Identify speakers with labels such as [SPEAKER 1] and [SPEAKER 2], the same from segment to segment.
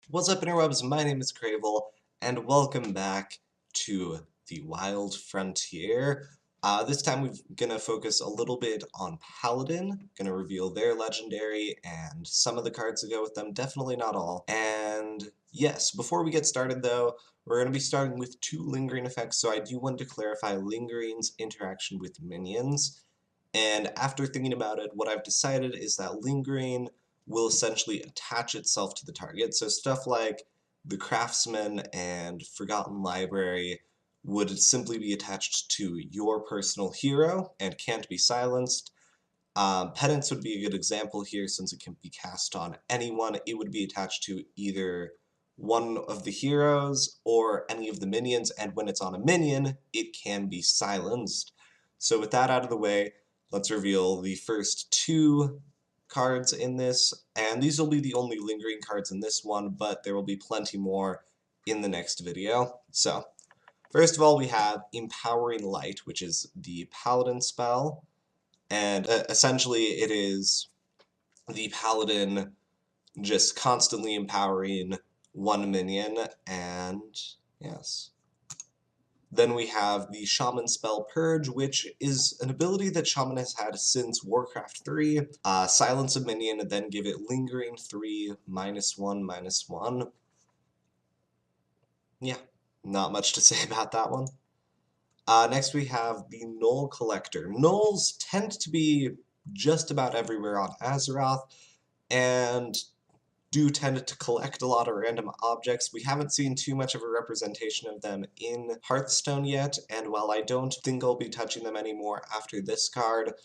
[SPEAKER 1] What's up, interwebs? My name is Cravol, and welcome back to the Wild Frontier. This time we're gonna focus a little bit on Paladin, gonna reveal their legendary and some of the cards that go with them, definitely not all. And yes, before we get started though, we're gonna be starting with two lingering effects, so I do want to clarify lingering's interaction with minions. And after thinking about it, what I've decided is that lingering will essentially attach itself to the target. So stuff like the Craftsman and Forgotten Library would simply be attached to your personal hero and can't be silenced. Penance would be a good example here since it can be cast on anyone. It would be attached to either one of the heroes or any of the minions, and when it's on a minion, it can be silenced. So with that out of the way, let's reveal the first two cards in this, and these will be the only lingering cards in this one, but there will be plenty more in the next video. So, first of all, we have Empowering Light, which is the Paladin spell, and essentially it is the Paladin just constantly empowering one minion, and yes. Then we have the Shaman spell Purge, which is an ability that Shaman has had since Warcraft 3. Silence a minion and then give it Lingering 3, -1/-1. Yeah, not much to say about that one. Next we have the Null Collector. Nulls tend to be just about everywhere on Azeroth, and do tend to collect a lot of random objects. We haven't seen too much of a representation of them in Hearthstone yet, and while I don't think I'll be touching them anymore after this card,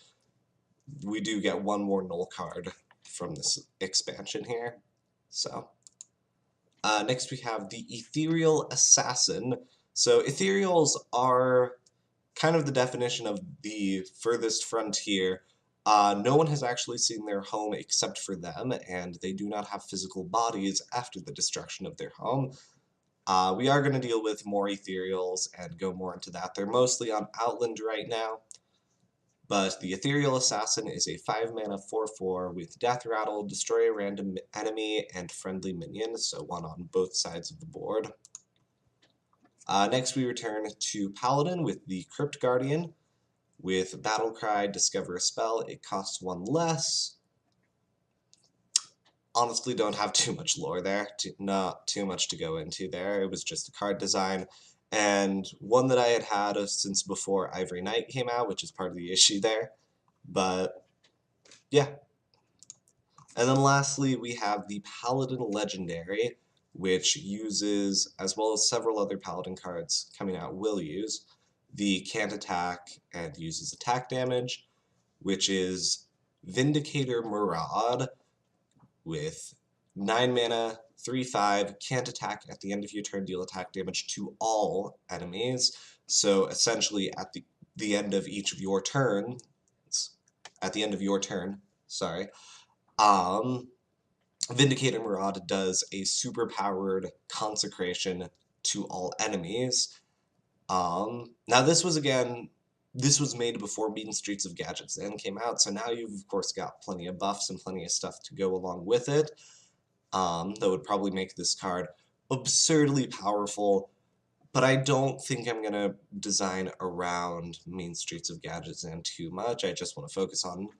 [SPEAKER 1] we do get one more Null card from this expansion here. So, next we have the Ethereal Assassin. So Ethereals are kind of the definition of the furthest frontier. No one has actually seen their home except for them, and they do not have physical bodies after the destruction of their home. We are going to deal with more ethereals and go more into that. They're mostly on Outland right now, but the Ethereal Assassin is a 5-mana 4/4 with Death Rattle, destroy a random enemy and friendly minion, so one on both sides of the board. Next we return to Paladin with the Crypt Guardian. With Battle Cry, discover a spell, it costs one less. Honestly, don't have too much lore there, not too much to go into there. It was just a card design, and one that I had since before Ivory Knight came out, which is part of the issue there. But, yeah. And then lastly, we have the Paladin Legendary, which uses, as well as several other Paladin cards coming out will use, the can't attack and uses attack damage, which is Vindicator Maraud with 9 mana, 3/5, can't attack at the end of your turn, deal attack damage to all enemies. So essentially at the end of each of your turn, sorry, Vindicator Maraud does a super-powered consecration to all enemies. Now this was made before Mean Streets of Gadgets Zen came out, so now you've of course got plenty of buffs and plenty of stuff to go along with it. That would probably make this card absurdly powerful, but I don't think I'm gonna design around Mean Streets of Gadgets Zen too much. I just want to focus on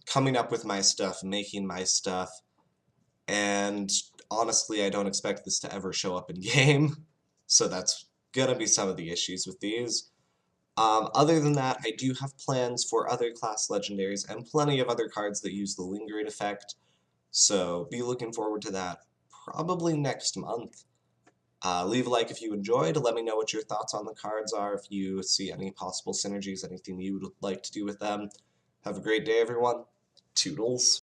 [SPEAKER 1] coming up with my stuff, making my stuff, and honestly, I don't expect this to ever show up in game, so that's gonna be some of the issues with these. Other than that, I do have plans for other class legendaries and plenty of other cards that use the lingering effect, so be looking forward to that probably next month. Leave a like if you enjoyed, let me know what your thoughts on the cards are, if you see any possible synergies, anything you would like to do with them. Have a great day, everyone. Toodles.